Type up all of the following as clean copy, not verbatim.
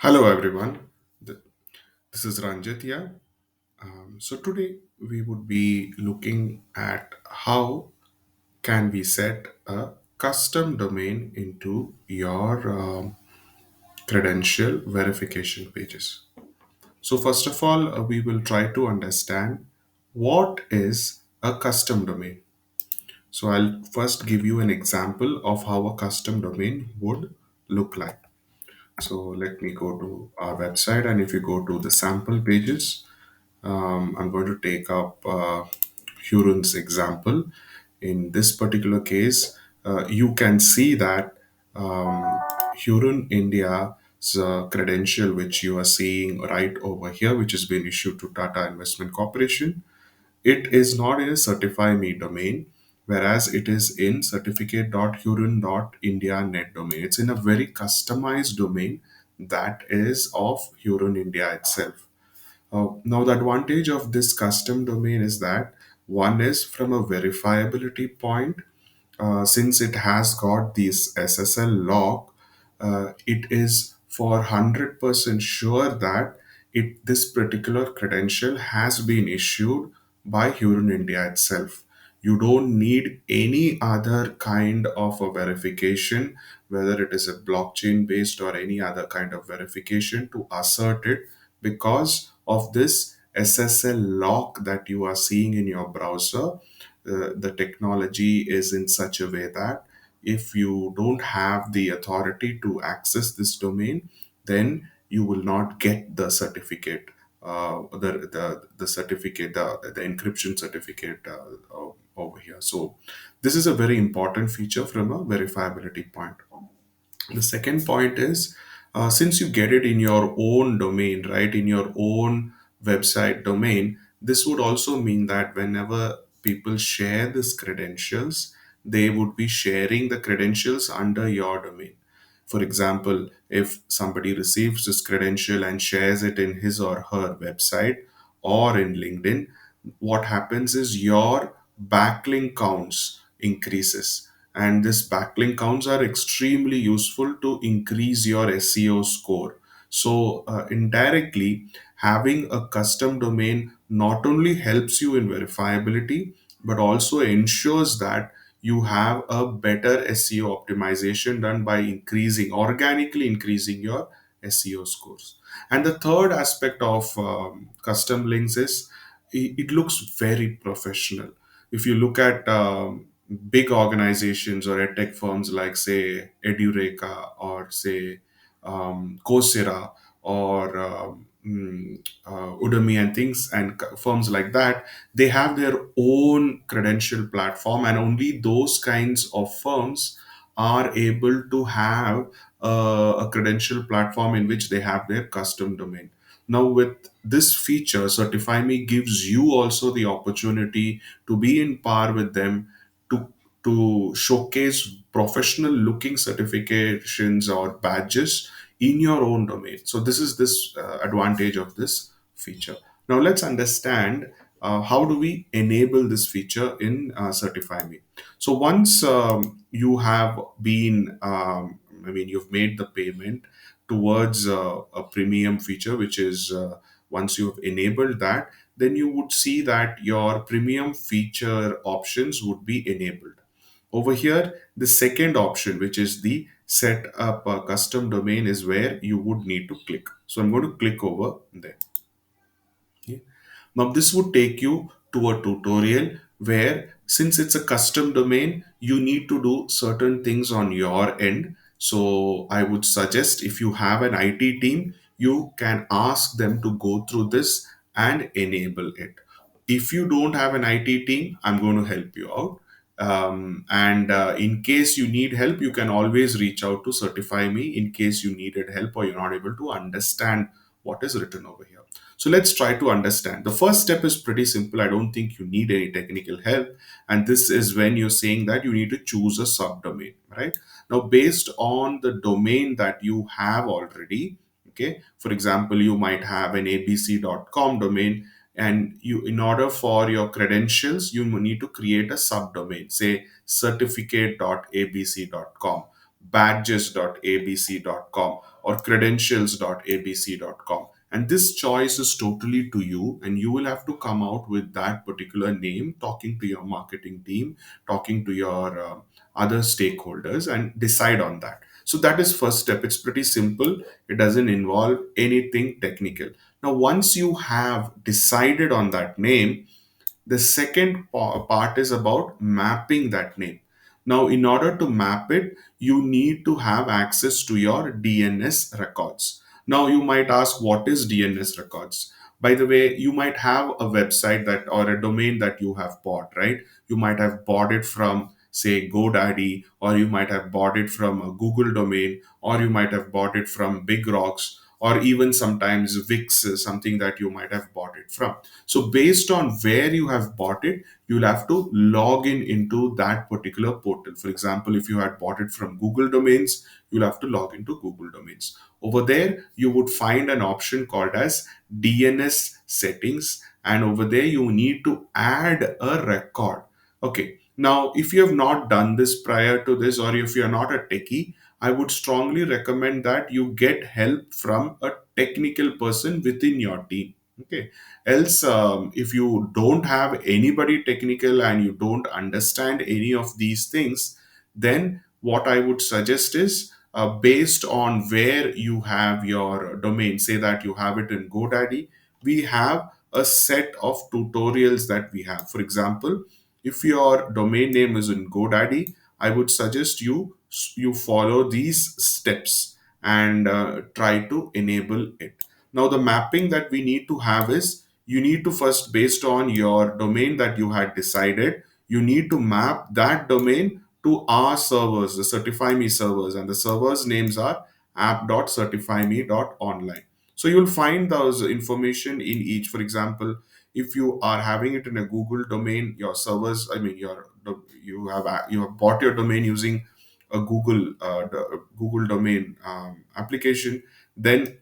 Hello everyone. Th- This is Ranjit here. So today we would be looking at how can we set a custom domain into your credential verification pages. So first of all, we will try to understand what is a custom domain. So I'll first give you an example of how a custom domain would look like. So let me go to our website, and if you go to the sample pages, I'm going to take up Hurun's example. In this particular case, you can see that Hurun India's credential, which you are seeing right over here, which has been issued to Tata Investment Corporation, it is not in a CertifyMe domain, whereas it is in certificate.hurun.india net domain. It's in a very customized domain that is of Hurun India itself. Now, the advantage of this custom domain is that one is from a verifiability point, since it has got this SSL log, it is for 100% sure that this particular credential has been issued by Hurun India itself. You don't need any other kind of a verification, whether it is a blockchain based or any other kind of verification to assert it, because of this SSL lock that you are seeing in your browser. The technology is in such a way that if you don't have the authority to access this domain, then you will not get the certificate, the certificate, the encryption certificate over here. So this is a very important feature from a verifiability point. The second point is, since you get it in your own domain, right, in your own website domain, this would also mean that whenever people share these credentials, they would be sharing the credentials under your domain. For example, if somebody receives this credential and shares it in his or her website or in LinkedIn, what happens is your backlink counts increases, and this backlink counts are extremely useful to increase your SEO score. So indirectly, having a custom domain not only helps you in verifiability, but also ensures that you have a better SEO optimization done by organically increasing your SEO scores. And the third aspect of custom links is it looks very professional. If you look at big organizations or edtech firms like, say, Edureka, or say Coursera, or Udemy and things, and firms like that, they have their own credential platform, and only those kinds of firms are able to have a credential platform in which they have their custom domain. Now, with this feature, CertifyMe gives you also the opportunity to be in par with them, to showcase professional looking certifications or badges in your own domain. So this is this advantage of this feature. Now let's understand how do we enable this feature in CertifyMe. So once you have been, you've made the payment towards a premium feature, which is once you've enabled that, then you would see that your premium feature options would be enabled. Over here, the second option, which is the set up a custom domain, is where you would need to click. So I'm going to click over there. Okay. Now, this would take you to a tutorial where, since it's a custom domain, you need to do certain things on your end. So, I would suggest, if you have an IT team, you can ask them to go through this and enable it. If you don't have an IT team, I'm going to help you out. And in case you need help, you can always reach out to Certify Me in case you needed help or you're not able to understand what is written over here. So let's try to understand. The first step is pretty simple. I don't think you need any technical help. And this is when you're saying that you need to choose a subdomain, right? Now, based on the domain that you have already, okay, for example, you might have an abc.com domain, and you, in order for your credentials, you need to create a subdomain, say certificate.abc.com. badges.abc.com or credentials.abc.com. And this choice is totally to you, and you will have to come out with that particular name, talking to your marketing team, talking to your other stakeholders, and decide on that. So that is first step. It's pretty simple. It doesn't involve anything technical. Now, once you have decided on that name, the second part is about mapping that name. Now, in order to map it, you need to have access to your DNS records. Now, you might ask, what is DNS records? By the way, you might have a website that or a domain that you have bought, right? You might have bought it from, say, GoDaddy, or you might have bought it from a Google domain, or you might have bought it from Big Rocks, or even sometimes Wix is something that you might have bought it from. So based on where you have bought it, you'll have to log in into that particular portal. For example, if you had bought it from Google Domains, you'll have to log into Google Domains. Over there, you would find an option called as DNS settings, and over there you need to add a record. Okay. Now, if you have not done this prior to this, or if you're not a techie, I would strongly recommend that you get help from a technical person within your team. Okay. Else, if you don't have anybody technical and you don't understand any of these things, then what I would suggest is, based on where you have your domain, say that you have it in GoDaddy, we have a set of tutorials that we have. For example, if your domain name is in GoDaddy, I would suggest you follow these steps and try to enable it. Now, the mapping that we need to have is, you need to first, based on your domain that you had decided, you need to map that domain to our servers, the CertifyMe servers, and the servers names are app.certifyme.online. So you'll find those information in each. For example, if you are having it in a Google domain, your servers, I mean, you have bought your domain using a Google domain application, then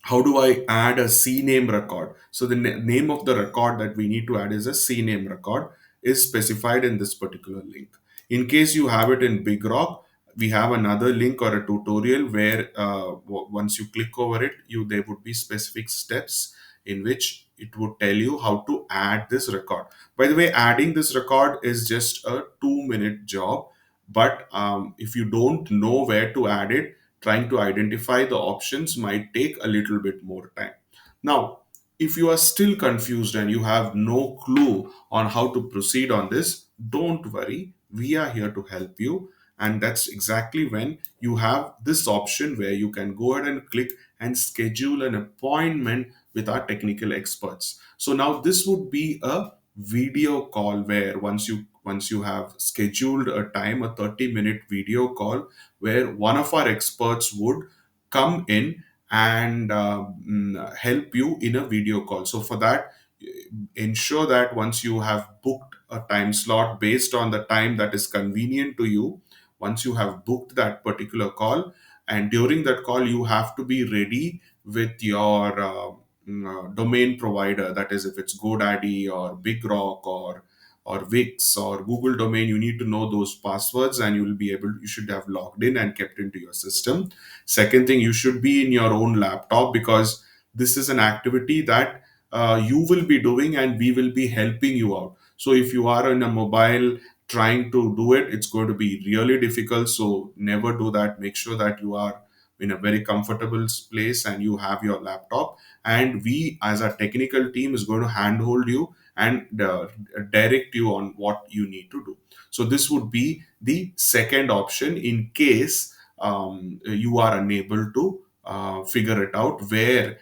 how do I add a CNAME record? So the name of the record that we need to add is a CNAME record, is specified in this particular link. In case you have it in Big Rock, we have another link or a tutorial where once you click over it, there would be specific steps in which it would tell you how to add this record. By the way, adding this record is just a 2-minute job, but if you don't know where to add it, trying to identify the options might take a little bit more time. Now, if you are still confused and you have no clue on how to proceed on this, don't worry. We are here to help you. And that's exactly when you have this option where you can go ahead and click and schedule an appointment with our technical experts. So now this would be a video call where once you have scheduled a time, a 30-minute video call, where one of our experts would come in and help you in a video call. So for that, ensure that once you have booked a time slot based on the time that is convenient to you, once you have booked that particular call, and during that call you have to be ready with your domain provider. That is, if it's GoDaddy or Big Rock or Wix or Google domain, you need to know those passwords, and you should have logged in and kept into your system. Second thing, you should be in your own laptop, because this is an activity that you will be doing and we will be helping you out. So if you are in a mobile trying to do it, it's going to be really difficult. So never do that. Make sure that you are in a very comfortable place and you have your laptop, and we as a technical team is going to handhold you and direct you on what you need to do. So this would be the second option in case you are unable to figure it out where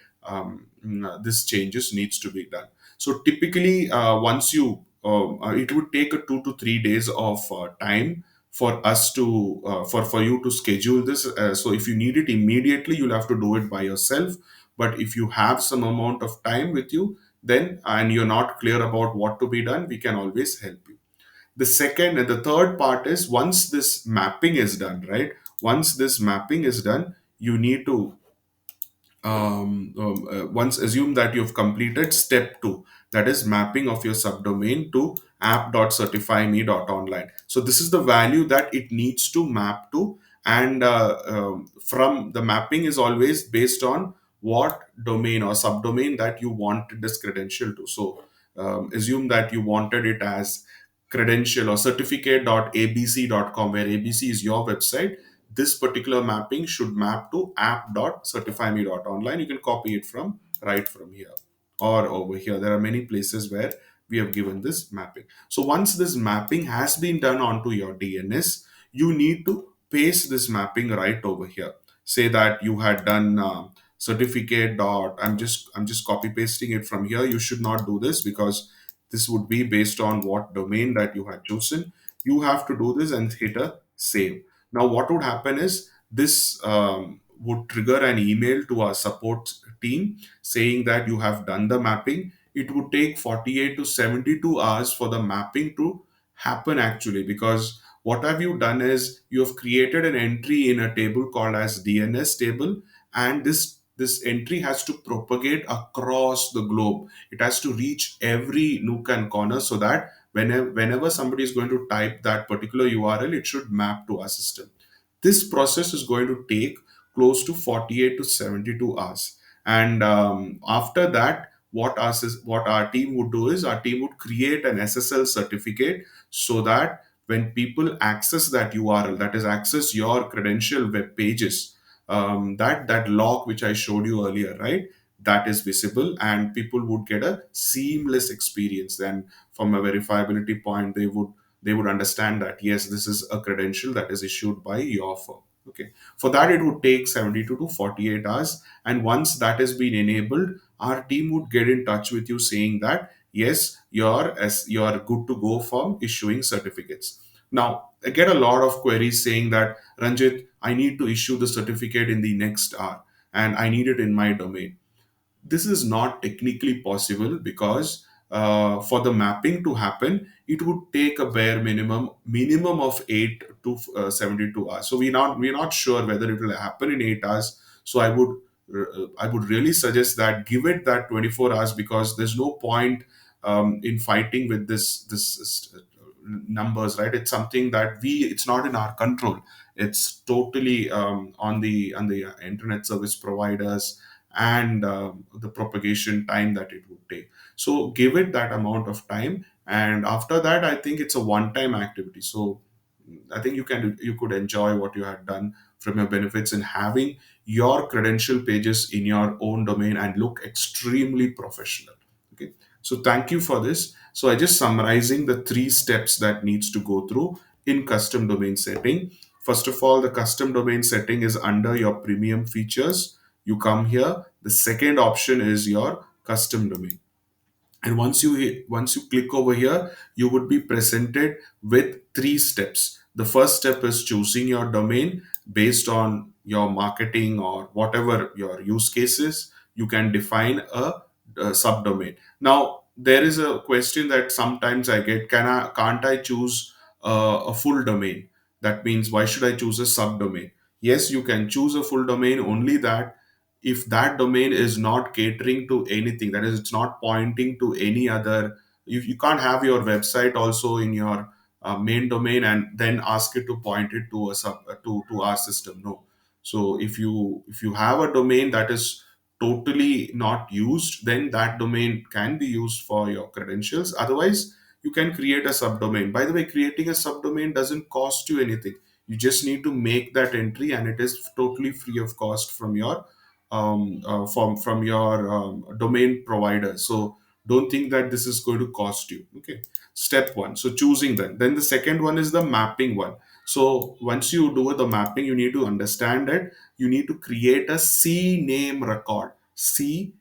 this changes needs to be done. So typically, once you it would take a 2 to 3 days of time for us to for you to schedule this. So if you need it immediately, you'll have to do it by yourself. But if you have some amount of time with you, then and you're not clear about what to be done, we can always help you. The second and the third part is, once this mapping is done, right? Once this mapping is done, you need to once assume that you've completed step 2, that is mapping of your subdomain to app.certifyme.online. So this is the value that it needs to map to, and from the mapping is always based on what domain or subdomain that you wanted this credential to. So assume that you wanted it as credential or certificate.abc.com, where abc is your website. This particular mapping should map to app.certifyme.online. You can copy it from right from here or over here. There are many places where we have given this mapping. So once this mapping has been done onto your DNS, you need to paste this mapping right over here. Say that you had done certificate dot. I'm just copy pasting it from here. You should not do this because this would be based on what domain that you had chosen. You have to do this and hit a save. Now, what would happen is this would trigger an email to our support team saying that you have done the mapping. It would take 48 to 72 hours for the mapping to happen actually, because what have you done is you have created an entry in a table called as DNS table, and this entry has to propagate across the globe. It has to reach every nook and corner so that whenever somebody is going to type that particular URL, it should map to our system. This process is going to take close to 48 to 72 hours. And after that, what our team would do is our team would create an SSL certificate so that when people access that URL, that is, access your credential web pages, that log which I showed you earlier, right? That is visible, and people would get a seamless experience. Then, from a verifiability point, they would understand that yes, this is a credential that is issued by your firm. Okay, for that it would take 72 to 48 hours, and once that has been enabled, our team would get in touch with you saying that yes, you're good to go for issuing certificates. Now, I get a lot of queries saying that, Ranjit, I need to issue the certificate in the next hour and I need it in my domain. This is not technically possible because for the mapping to happen, it would take a bare minimum of 8 to 72 hours. So we're not sure whether it will happen in 8 hours. So I would really suggest that give it that 24 hours, because there's no point in fighting with this numbers, right? It's something that it's not in our control. It's totally on the internet service providers and the propagation time that it would take. So give it that amount of time, and after that, I think it's a one-time activity. So I think you could enjoy what you had done from your benefits in having your credential pages in your own domain and look extremely professional. Okay. So thank you for this. So I just summarizing the three steps that needs to go through in custom domain setting. First of all, the custom domain setting is under your premium features. You come here. The second option is your custom domain, and once you click over here, you would be presented with three steps. The first step is choosing your domain based on your marketing or whatever your use case is. You can define a subdomain. Now there is a question that sometimes I get: can't I choose a full domain? That means, why should I choose a subdomain? Yes, you can choose a full domain, only that if that domain is not catering to anything, that is, it's not pointing to any other. You can't have your website also in your main domain and then ask it to point it to a sub to our system. No. So if you have a domain that is totally not used, then that domain can be used for your credentials. Otherwise, you can create a subdomain. By the way, creating a subdomain doesn't cost you anything. You just need to make that entry, and it is totally free of cost from your from your domain provider. So don't think that this is going to cost you. Okay, step one. So choosing that. Then the second one is the mapping one. So once you do the mapping, you need to understand that you need to create a C name record. CNAME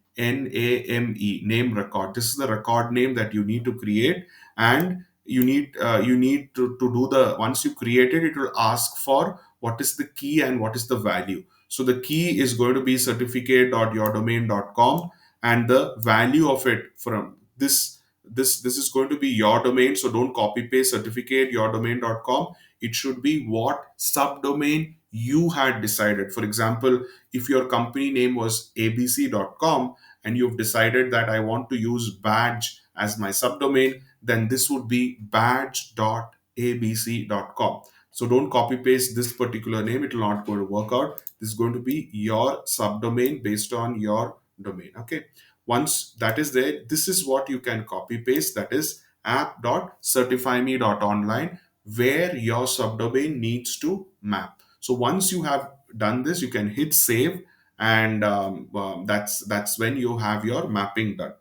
name record. This is the record name that you need to create, and you need to do the once you create it, it will ask for what is the key and what is the value. So the key is going to be certificate.yourdomain.com, and the value of it from this is going to be your domain. So don't copy paste certificate.yourdomain.com. It should be what subdomain you had decided. For example, if your company name was abc.com and you've decided that I want to use badge as my subdomain, then this would be badge.abc.com. So don't copy paste this particular name, it will not going to work out. This is going to be your subdomain based on your domain. Okay. Once that is there, this is what you can copy paste, that is app.certifyme.online, where your subdomain needs to map. So once you have done this, you can hit save, and that's when you have your mapping done.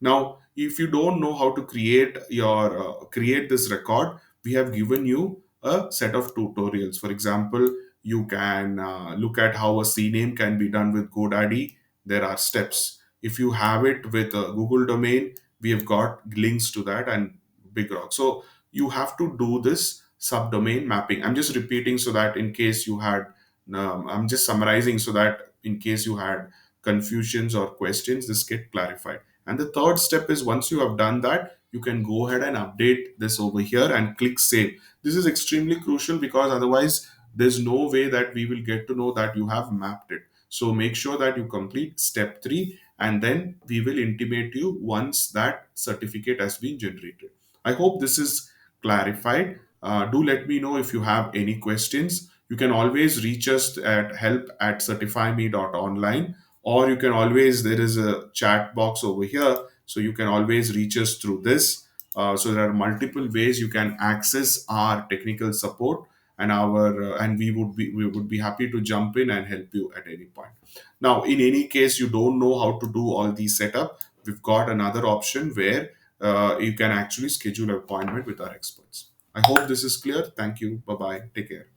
Now, if you don't know how to create this record, we have given you a set of tutorials. For example, you can look at how a CNAME can be done with GoDaddy. There are steps. If you have it with a Google domain, we have got links to that and big rock. So you have to do this subdomain mapping. I'm just repeating so that in case you had, I'm just summarizing so that in case you had confusions or questions, this get clarified. And the third step is, once you have done that, you can go ahead and update this over here and click save. This is extremely crucial because otherwise there's no way that we will get to know that you have mapped it. So make sure that you complete step 3, and then we will intimate you once that certificate has been generated. I hope this is clarified. Do let me know if you have any questions. You can always reach us at help@certifyme.online, or you can always, there is a chat box over here, so you can always reach us through this. So there are multiple ways you can access our technical support, and we would be happy to jump in and help you at any point. Now, in any case you don't know how to do all these setup, we've got another option where you can actually schedule an appointment with our experts. I hope this is clear. Thank you. Bye bye. Take care.